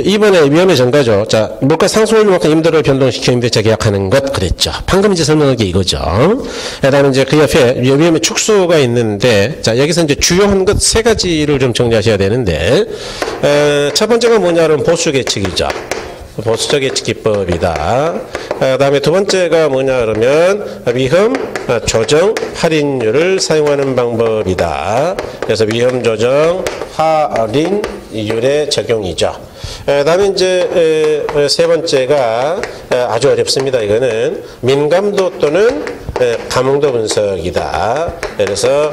이번에 위험의 전가죠. 자, 물가 상승률만큼 임대료를 변동시켜 임대차 계약하는 것 그랬죠. 방금 이제 설명한 게 이거죠. 그 다음에 이제 그 옆에 위험의 축소가 있는데, 자, 여기서 이제 주요한 것 3가지를 좀 정리하셔야 되는데, 첫 번째가 뭐냐면 보수 계측이죠. 보수적 예측 기법이다. 그다음에 두 번째가 뭐냐 그러면 위험 조정 할인율을 사용하는 방법이다. 그래서 위험 조정 할인율의 적용이죠. 그다음에 이제 세 번째가 아주 어렵습니다. 이거는 민감도 또는 감흥도 분석이다. 그래서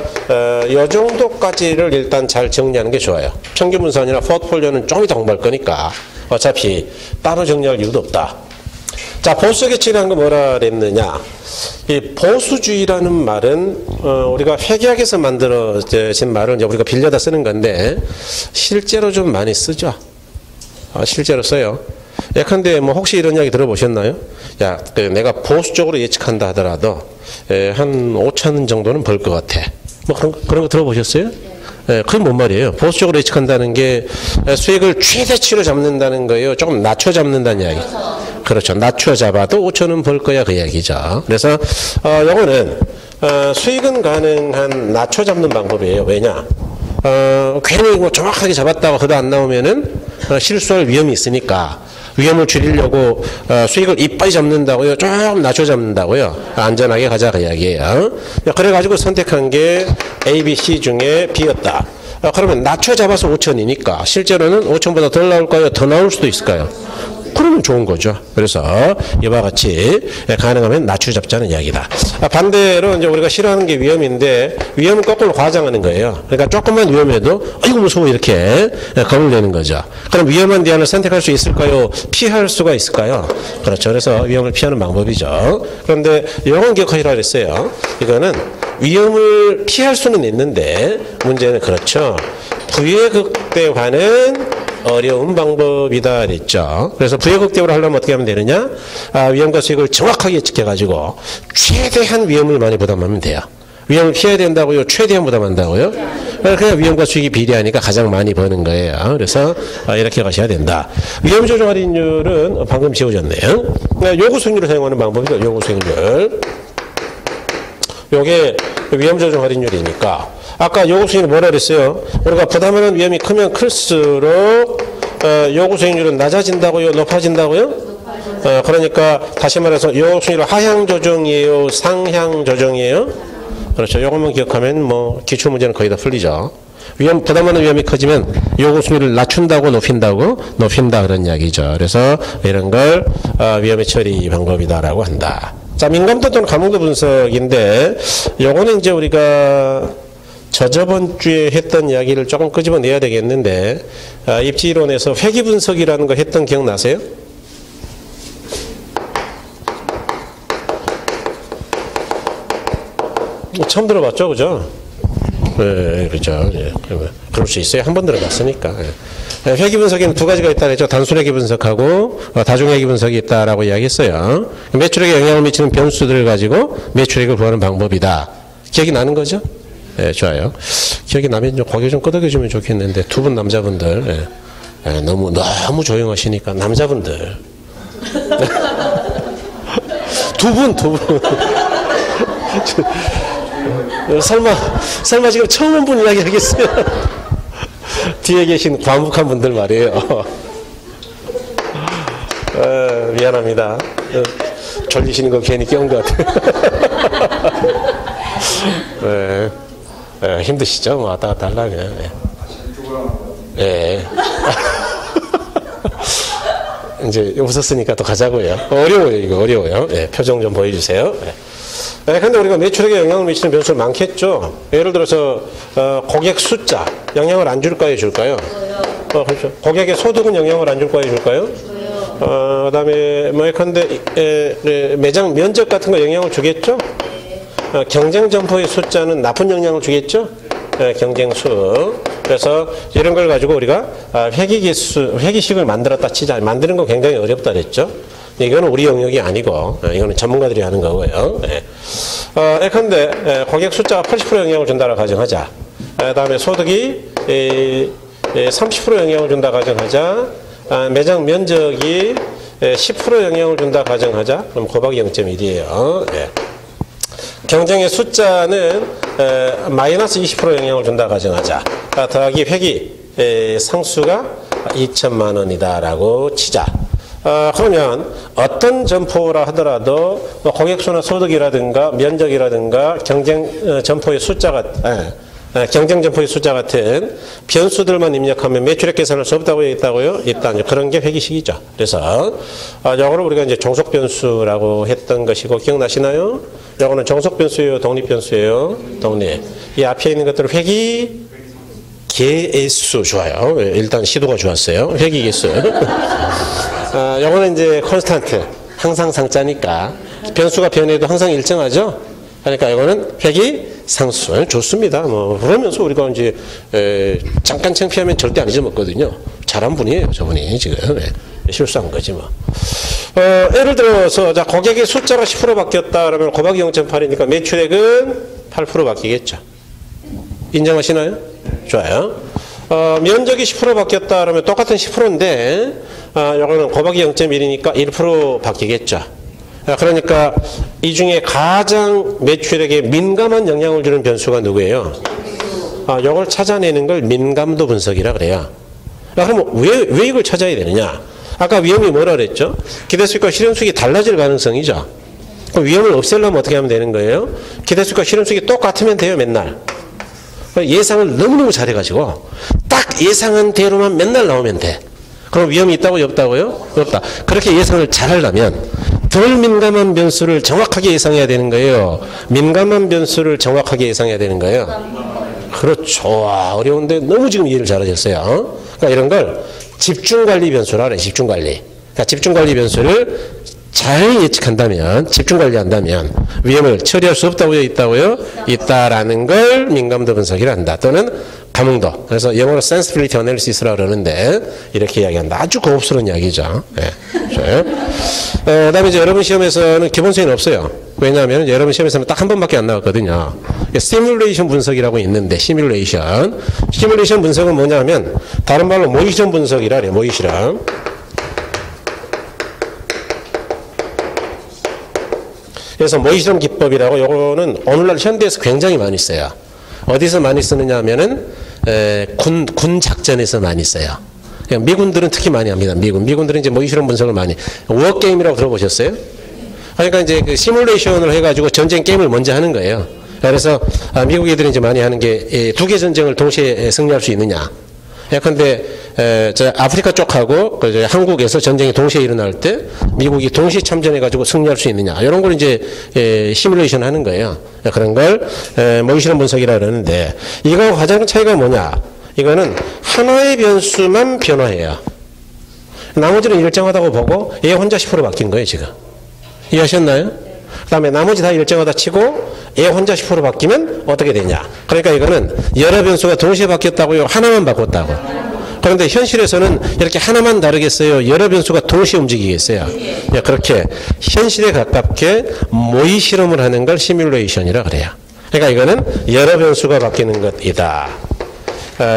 이 정도까지를 일단 잘 정리하는 게 좋아요. 평균 분산이나 포트폴리오는 좀 이따 공부할 거니까 어차피 따로 정리할 이유도 없다. 자, 보수적 예측이라는 건 뭐라 그랬느냐. 이 보수주의라는 말은 우리가 회계학에서 만들어진 말을 이제 우리가 빌려다 쓰는 건데 실제로 좀 많이 쓰죠. 실제로 써요. 예컨대 뭐 혹시 이런 이야기 들어보셨나요? 야, 내가 보수적으로 예측한다 하더라도 한 5천 정도는 벌 것 같아. 뭐 그런 거 들어보셨어요? 그게 뭔 말이에요? 보수적으로 예측한다는 게 수익을 최대치로 잡는다는 거예요. 조금 낮춰 잡는다는 이야기. 그렇죠. 낮춰 잡아도 5천은 벌 거야 그 이야기죠. 그래서 요거는 수익은 가능한 낮춰 잡는 방법이에요. 왜냐? 괜히 뭐 정확하게 잡았다고 그도 안 나오면은 실수할 위험이 있으니까 위험을 줄이려고 수익을 이빨이 잡는다고요. 좀 낮춰 잡는다고요. 안전하게 가자 그 이야기예요. 그래가지고 선택한 게 A, B, C 중에 B였다. 그러면 낮춰 잡아서 5천이니까 실제로는 5천보다 덜 나올까요? 더 나올 수도 있을까요? 그러면 좋은 거죠. 그래서 이와 같이 가능하면 낮춰 잡자는 이야기다. 반대로 이제 우리가 싫어하는 게 위험인데 위험을 거꾸로 과장하는 거예요. 그러니까 조금만 위험해도 아이고 무서워 이렇게 겁을 내는 거죠. 그럼 위험한 대안을 선택할 수 있을까요? 피할 수가 있을까요? 그렇죠. 그래서 위험을 피하는 방법이죠. 그런데 이건 기억하시라 그랬어요. 이거는 위험을 피할 수는 있는데 문제는 그렇죠. 부의극대화는 어려운 방법이다 그랬죠. 그래서 부의극대화를 하려면 어떻게 하면 되느냐? 위험과 수익을 정확하게 예측해가지고 최대한 위험을 많이 부담하면 돼요. 위험을 피해야 된다고요? 최대한 부담한다고요? 그냥 위험과 수익이 비례하니까 가장 많이 버는 거예요. 그래서 이렇게 가셔야 된다. 위험 조정 할인율은 방금 지워졌네요. 요구 수익률을 사용하는 방법이죠. 요구 수익률. 요게 위험 조정 할인율이니까 아까 요구 수익률 뭐라 그랬어요? 우리가 부담하는 위험이 크면 클수록 요구 수익률은 낮아진다고요? 높아진다고요? 그러니까 다시 말해서 요구 수익률 하향 조정이에요? 상향 조정이에요? 그렇죠. 요것만 기억하면 뭐 기출 문제는 거의 다 풀리죠. 부담하는 위험이 커지면 요구 수익률을 낮춘다고 높인다 그런 이야기죠. 그래서 이런 걸 위험의 처리 방법이다라고 한다. 자, 민감도 또는 감흥도 분석인데 요거는 이제 우리가 저저번 주에 했던 이야기를 조금 끄집어내야 되겠는데 입지이론에서 회귀 분석이라는 거 했던 기억나세요? 처음 들어봤죠, 그죠? 네, 그렇죠. 예, 그럴 수 있어요. 한 번 들어봤으니까. 예. 회귀 분석에는 두 가지가 있다 그랬죠. 단순 회귀 분석하고 다중 회귀 분석이 있다라고 이야기했어요. 매출액에 영향을 미치는 변수들을 가지고 매출액을 구하는 방법이다. 기억이 나는 거죠? 예, 좋아요. 기억이 나면 좀 고개 좀 끄덕여주면 좋겠는데 두 분 남자분들 너무 조용하시니까 남자분들 두 분 설마 지금 처음 온 분 이야기 하겠어요? 뒤에 계신 과묵한 분들 말이에요. 미안합니다. 졸리시는 거 괜히 껴온 것 같아요. 힘드시죠? 뭐 왔다 갔다 하려면. 이제 웃었으니까 또 가자고요. 어려워요, 이거 어려워요. 표정 좀 보여주세요. 근데 우리가 매출액에 영향을 미치는 변수가 많겠죠. 예를 들어서 고객 숫자 영향을 안 줄까요, 줄까요? 그렇죠. 고객의 소득은 영향을 안 줄까요, 줄까요? 그다음에 뭐 예컨대 매장 면적 같은 거 영향을 주겠죠. 경쟁 점포의 숫자는 나쁜 영향을 주겠죠. 경쟁수. 그래서 이런 걸 가지고 우리가 회기식을 만들었다 치자. 만드는 거 굉장히 어렵다 그랬죠. 이거는 우리 영역이 아니고 이거는 전문가들이 하는 거고요. 예컨대 고객 숫자가 80% 영향을 준다고 가정하자. 그다음에 소득이 30% 영향을 준다 가정하자. 매장 면적이 10% 영향을 준다 가정하자. 그럼 곱하기 0.1이에요. 경쟁의 숫자는 마이너스 20% 영향을 준다 가정하자. 더하기 회기 상수가 2천만 원이다라고 치자. 그러면 어떤 점포라 하더라도 뭐 고객수나 소득이라든가 면적이라든가 경쟁 점포의 숫자가 경쟁 점포의 숫자 같은 변수들만 입력하면 매출액 계산할 수 없다고 있다고요? 있다. 그런 게 회계식이죠. 그래서 요거를 우리가 이제 종속 변수라고 했던 것이고 기억나시나요? 요거는 종속 변수예요, 독립 변수예요? 독립. 이 앞에 있는 것들을 회기 개수 좋아요. 일단 시도가 좋았어요. 회기 개수. 요거는 이제 콘스탄트, 항상 상자니까 변수가 변해도 항상 일정하죠. 그러니까 이거는 회기 상수 좋습니다. 뭐 그러면서 우리가 이제 잠깐 창피하면 절대 안 잊어먹거든요. 잘한 분이에요, 저분이 지금 실수한 거지 뭐. 예를 들어서 자 고객의 숫자가 10% 바뀌었다 그러면 곱하기 0.8이니까 매출액은 8% 바뀌겠죠. 인정하시나요? 좋아요. 면적이 10% 바뀌었다 그러면 똑같은 10%인데 이거는 곱하기 0.1이니까 1% 바뀌겠죠. 그러니까 이 중에 가장 매출액에 민감한 영향을 주는 변수가 누구예요? 이걸 찾아내는 걸 민감도 분석이라 그래요. 그럼 왜 이걸 찾아야 되느냐? 아까 위험이 뭐라 그랬죠? 기대수익과 실현수익이 달라질 가능성이죠. 그럼 위험을 없애려면 어떻게 하면 되는 거예요? 기대수익과 실현수익이 똑같으면 돼요, 맨날. 예상을 너무너무 잘해가지고 딱 예상한 대로만 맨날 나오면 돼. 그럼 위험이 있다고요? 없다고요? 없다. 그렇게 예상을 잘하려면 덜 민감한 변수를 정확하게 예상해야 되는 거예요. 민감한 변수를 정확하게 예상해야 되는 거예요. 그렇죠. 어려운데 너무 지금 이해를 잘하셨어요. 그러니까 이런 걸 집중관리 변수라 그래. 집중관리. 그러니까 집중관리 변수를 잘 예측한다면, 집중관리한다면 위험을 처리할 수 없다고요? 있다고요? 있다라는 걸 민감도 분석이라 한다. 또는 감응도. 그래서 영어로 sensitivity analysis라고 그러는데 이렇게 이야기한다. 아주 고급스러운 이야기죠. 네. 그다음에 이제 여러분 시험에서는 기본수는 없어요. 왜냐하면 여러분 시험에서는 딱 한 번밖에 안 나왔거든요. 시뮬레이션 분석이라고 있는데 시뮬레이션 분석은 뭐냐면 다른 말로 모의실험 분석이라 그래요. 모의실험. 그래서 모의실험 기법이라고 요거는 오늘날 현대에서 굉장히 많이 써요. 어디서 많이 쓰느냐 하면은 군 작전에서 많이 써요. 미군들은 특히 많이 합니다. 미군들은 이제 모의실험 분석을 많이. 워게임이라고 들어보셨어요? 그러니까 이제 그 시뮬레이션을 해가지고 전쟁 게임을 먼저 하는 거예요. 그래서 미국 애들이 이제 많이 하는 게 두 개 전쟁을 동시에 승리할 수 있느냐. 예컨대 저 아프리카 쪽하고 한국에서 전쟁이 동시에 일어날 때 미국이 동시에 참전해가지고 승리할 수 있느냐 이런 걸 이제 시뮬레이션 하는 거예요. 그런 걸 모의실험 분석이라 그러는데 이거 가장 큰 차이가 뭐냐? 이거는 하나의 변수만 변화해요. 나머지는 일정하다고 보고 얘 혼자 10% 바뀐 거예요 지금. 이해하셨나요? 그 다음에 나머지 다 일정하다 치고 얘 혼자 10% 바뀌면 어떻게 되냐. 그러니까 이거는 여러 변수가 동시에 바뀌었다고요? 하나만 바꿨다고. 그런데 현실에서는 이렇게 하나만 다르겠어요? 여러 변수가 동시에 움직이겠어요? 그렇게 현실에 가깝게 모의 실험을 하는 걸 시뮬레이션이라 그래요. 그러니까 이거는 여러 변수가 바뀌는 것이다.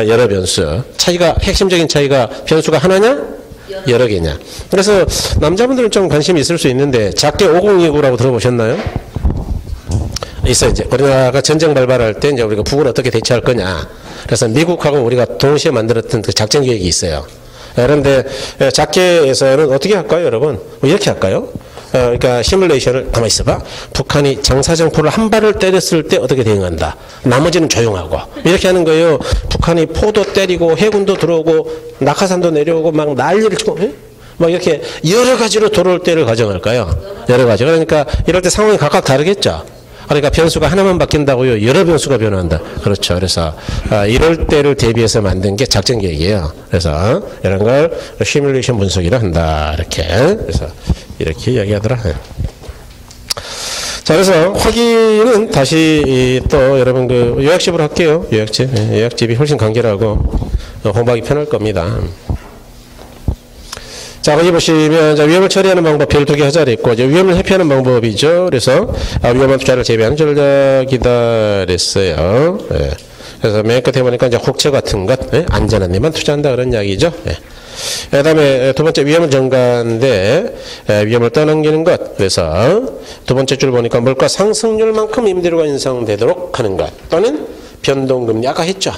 여러 변수. 차이가, 핵심적인 차이가 변수가 하나냐? 여러 개냐. 그래서 남자분들은 좀 관심이 있을 수 있는데 작게 5029라고 들어보셨나요? 있어. 이제 우리나라가 전쟁 발발할 때 이제 우리가 북을 어떻게 대처할 거냐. 그래서 미국하고 우리가 동시에 만들었던 그 작전 계획이 있어요. 그런데 작게에서는 어떻게 할까요, 여러분? 이렇게 할까요? 그러니까 시뮬레이션을 가만히 있어봐. 북한이 장사정포를 한 발을 때렸을 때 어떻게 대응한다. 나머지는 조용하고 이렇게 하는 거예요. 북한이 포도 때리고 해군도 들어오고 낙하산도 내려오고 막 난리를 치고 막 이렇게 여러 가지로 돌아올 때를 가정할까요? 여러 가지. 그러니까 이럴 때 상황이 각각 다르겠죠. 그러니까 변수가 하나만 바뀐다고요? 여러 변수가 변화한다. 그렇죠. 그래서 이럴 때를 대비해서 만든 게 작전 계획이에요. 그래서 이런 걸 시뮬레이션 분석이라 한다. 이렇게. 그래서 이렇게 이야기하더라. 자, 그래서 확인은 다시 또 여러분 그 요약집으로 할게요. 요약집. 요약집이 훨씬 간결하고 공부하기 편할 겁니다. 자, 거기 보시면 위험을 처리하는 방법 별 2개 하자로 있고 이제 위험을 회피하는 방법이죠. 그래서 위험한 투자를 재배하는 전략이다 그랬어요. 예. 그래서 맨 끝에 보니까 이제 혹처 같은 것, 안전한 데만 투자한다 그런 이야기죠. 예. 그다음에 두 번째 위험을 전가인데 위험을 떠넘기는 것. 그래서 두 번째 줄 보니까 물가 상승률만큼 임대료가 인상되도록 하는 것 또는 변동금리 아까 했죠.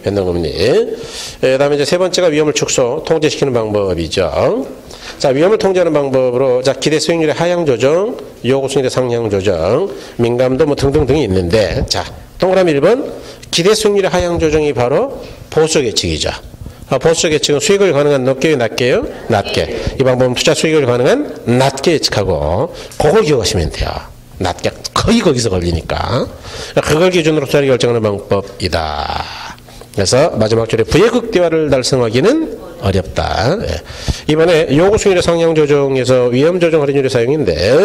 변동금리. 그다음에 이제 세 번째가 위험을 축소, 통제시키는 방법이죠. 자, 위험을 통제하는 방법으로 자, 기대 수익률의 하향 조정, 요구 수익률의 상향 조정, 민감도 뭐 등등등이 있는데 자, 동그라미 1번 기대 수익률의 하향 조정이 바로 보수 계측이죠. 보수 계측은 수익을 가능한 높게요, 낮게요? 낮게. 이 방법은 투자 수익을 가능한 낮게 예측하고 그걸 기억하시면 돼요. 낮게. 거의 거기서 걸리니까. 그걸 기준으로 투자를 결정하는 방법이다. 그래서 마지막 줄에 부의 극대화를 달성하기는 어렵다. 예. 이번에 요구 수익률의 상향 조정에서 위험 조정 할인율의 사용인데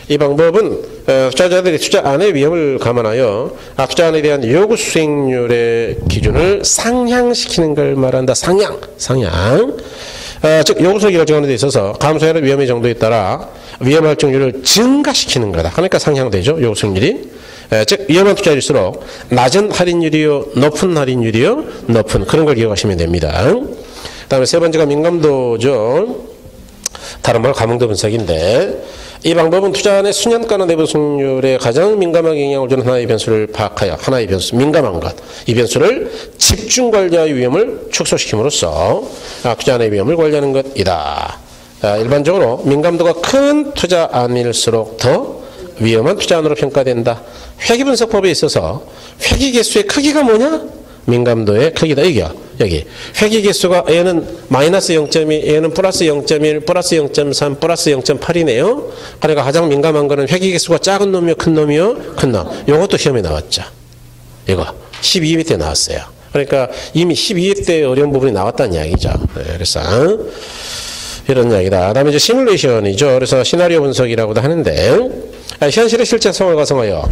이 방법은 투자자들이 투자 안의 위험을 감안하여 투자 안에 대한 요구 수익률의 기준을 상향시키는 걸 말한다. 상향. 즉 요구 수익을 결정하는 데 있어서 감소하는 위험의 정도에 따라 위험 할증률을 증가시키는 거다. 그러니까 상향되죠. 요구 수익률이. 즉 위험한 투자일수록 낮은 할인율이요, 높은 할인율이요, 높은 그런 걸 기억하시면 됩니다. 다음에 세 번째가 민감도죠. 다른 말로 가망도 분석인데 이 방법은 투자 안의 수년간의 내부 수익률에 가장 민감하게 영향을 주는 하나의 변수를 파악하여 하나의 변수, 민감한 것, 이 변수를 집중 관리의 위험을 축소시킴으로써 투자 안의 위험을 관리하는 것이다. 일반적으로 민감도가 큰 투자 안일수록 더 위험한 투자 안으로 평가된다. 회귀분석법에 있어서 회귀개수의 크기가 뭐냐? 민감도의 크기다. 여기 회귀개수가 얘는 마이너스 0.2, 얘는 플러스 0.1, 플러스 0.3, 플러스 0.8이네요. 그러니까 가장 민감한 거는 회귀개수가 작은 놈이요, 큰 놈이요, 큰 놈. 요것도 시험에 나왔죠. 이거 12회 때 나왔어요. 그러니까 이미 12회 때 어려운 부분이 나왔다는 이야기죠. 네, 그래서 이런 이야기다. 그다음에 이제 시뮬레이션이죠. 그래서 시나리오 분석이라고도 하는데 현실의 실제 상황을 가정하여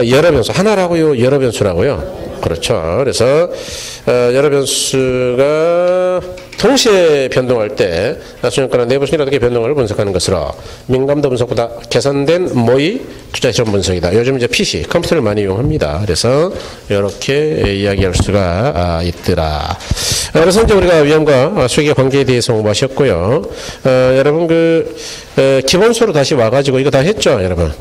여러 변수 하나라고요, 여러 변수라고요. 그렇죠. 그래서 여러 변수가 동시에 변동할 때 수익가는 내부 수익률 어떻게 변동을 분석하는 것으로 민감도 분석보다 개선된 모의 투자 실험 분석이다. 요즘 이제 PC 컴퓨터를 많이 이용합니다. 그래서 이렇게 이야기할 수가 있더라. 그래서 이제 우리가 위험과 수익의 관계에 대해서 공부하셨고요. 여러분 기본수로 다시 와가지고 이거 다 했죠, 여러분.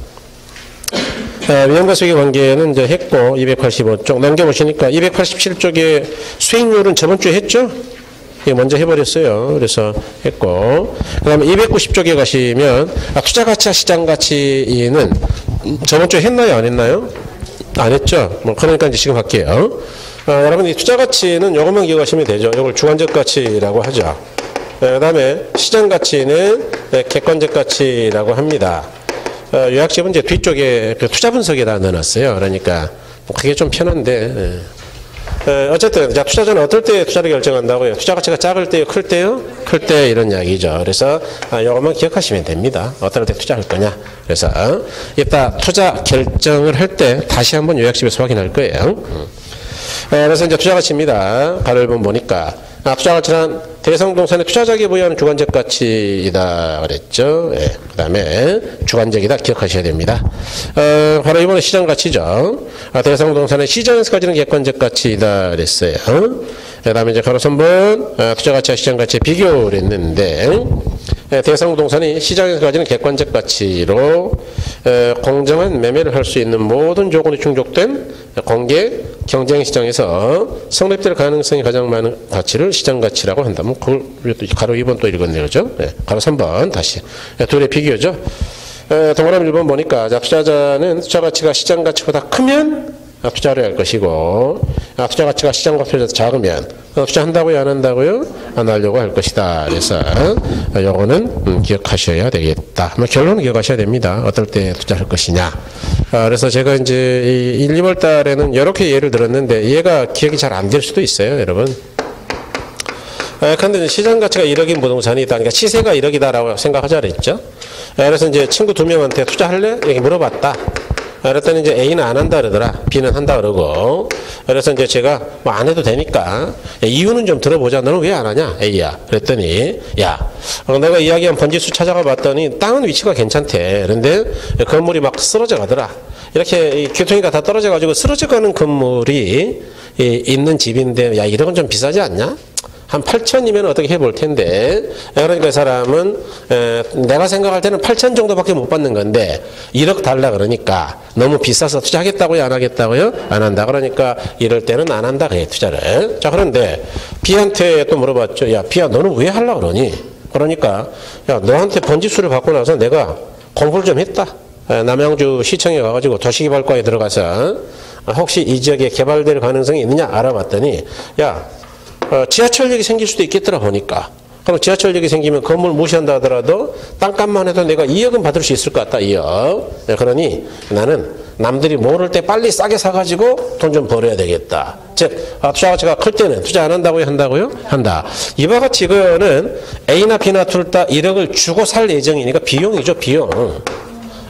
위험과 수익의 관계는 이제 했고 285쪽 넘겨보시니까 287쪽의 수익률은 저번 주에 했죠? 예, 먼저 해버렸어요. 그래서 했고 그 다음에 290쪽에 가시면 투자가치와 시장가치는 저번 주에 했나요? 안 했나요? 안 했죠? 뭐 그러니까 이제 지금 할게요. 여러분 이 투자가치는 이것만 기억하시면 되죠. 이걸 주관적 가치라고 하죠. 그 다음에 시장가치는 객관적 가치라고 합니다. 요약집은 이제 뒤쪽에 그 투자 분석에다 넣어놨어요. 그러니까 그게 좀 편한데 어쨌든 자, 투자자는 어떨 때 투자를 결정한다고요? 투자 가치가 작을 때요, 클 때요? 클 때 이런 이야기죠. 그래서 이것만 기억하시면 됩니다. 어떨 때 투자할 거냐. 그래서 이따 투자 결정을 할 때 다시 한번 요약집에서 확인할 거예요. 그래서 이제 투자 가치입니다. 가를 보니까 투자 가치는 대상동산의 투자자에게 부여하는 주관적 가치이다 그랬죠. 예. 그 다음에 주관적이다 기억하셔야 됩니다. 바로 이번에 시장 가치죠. 대상동산의 시장에서 가지는 객관적 가치이다 그랬어요. 그 다음에 이제 가로선분 투자 가치와 시장 가치의 비교를 했는데 대상동산이 시장에서 가지는 객관적 가치로 공정한 매매를 할 수 있는 모든 조건이 충족된 공개 경쟁 시장에서 성립될 가능성이 가장 많은 가치를 시장 가치라고 한다. 뭐 그걸 가로 2번 또 읽었네요. 그죠? 네, 가로 3번 다시. 둘의 비교죠. 동그라미 1번 보니까 투자자는 투자 가치가 시장 가치보다 크면 투자를 할 것이고 투자 가치가 시장 가치보다 작으면 투자한다고요? 안 한다고요? 안 하려고 할 것이다. 그래서 요거는 기억하셔야 되겠다. 결론은 기억하셔야 됩니다. 어떨 때 투자할 것이냐. 그래서 제가 이제 1, 2월 달에는 이렇게 예를 들었는데 얘가 기억이 잘 안 될 수도 있어요. 여러분. 근데 시장 가치가 1억인 부동산이 있다. 그러니까 시세가 1억이다라고 생각하자 그랬죠. 그래서 이제 친구 2명한테 투자할래? 이렇게 물어봤다. 그랬더니 이제 A는 안 한다 그러더라. B는 한다 그러고. 그래서 이제 제가 뭐 안 해도 되니까 이유는 좀 들어보자. 너는 왜 안 하냐? A야. 그랬더니 야, 내가 이야기한 번지수 찾아가 봤더니 땅은 위치가 괜찮대. 그런데 건물이 막 쓰러져 가더라. 이렇게 교통이가 다 떨어져 가지고 쓰러져 가는 건물이 있는 집인데 야, 1억은 좀 비싸지 않냐? 한 8천이면 어떻게 해볼 텐데, 그러니까 그 사람은 내가 생각할 때는 8천 정도밖에 못 받는 건데 1억 달라 그러니까 너무 비싸서 투자하겠다고요, 안 하겠다고요? 안 한다. 그러니까 이럴 때는 안 한다 그래, 투자를. 자, 그런데 B한테 또 물어봤죠. 야, B야, 너는 왜 하려고 그러니? 그러니까 야, 너한테 번지수를 받고 나서 내가 공부를 좀 했다. 남양주 시청에 가가지고 도시개발과에 들어가서 혹시 이 지역에 개발될 가능성이 있느냐 알아봤더니 야, 지하철역이 생길 수도 있겠더라 보니까. 그럼 지하철역이 생기면 건물 무시한다 하더라도 땅값만 해도 내가 2억은 받을 수 있을 것 같다, 2억. 그러니 나는 남들이 모를 때 빨리 싸게 사가지고 돈 좀 벌어야 되겠다. 즉, 투자 가치가 클 때는 투자 안 한다고요? 한다고요? 한다. 이와 같이 이거는 A나 B나 둘 다 1억을 주고 살 예정이니까 비용이죠, 비용.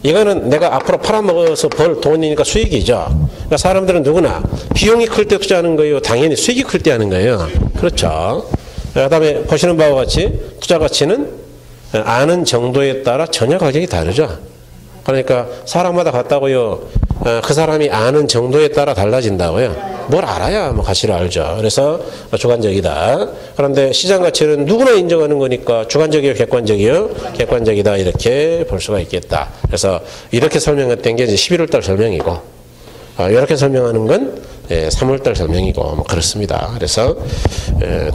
이거는 내가 앞으로 팔아먹어서 벌 돈이니까 수익이죠. 그러니까 사람들은 누구나 비용이 클 때 투자하는 거예요? 당연히 수익이 클 때 하는 거예요. 그렇죠. 그 다음에 보시는 바와 같이 투자 가치는 아는 정도에 따라 전혀 가격이 다르죠. 그러니까 사람마다 같다고요. 그 사람이 아는 정도에 따라 달라진다고요. 뭘 알아야 뭐 가치를 알죠. 그래서 주관적이다. 그런데 시장 가치는 누구나 인정하는 거니까 주관적이요, 객관적이요? 객관적이다. 이렇게 볼 수가 있겠다. 그래서 이렇게 설명했던 게 이제 11월 달 설명이고, 이렇게 설명하는 건 3월 달 설명이고, 뭐 그렇습니다. 그래서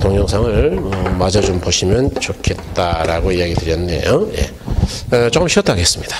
동영상을 마저 좀 보시면 좋겠다라고 이야기 드렸네요. 조금 쉬었다 하겠습니다.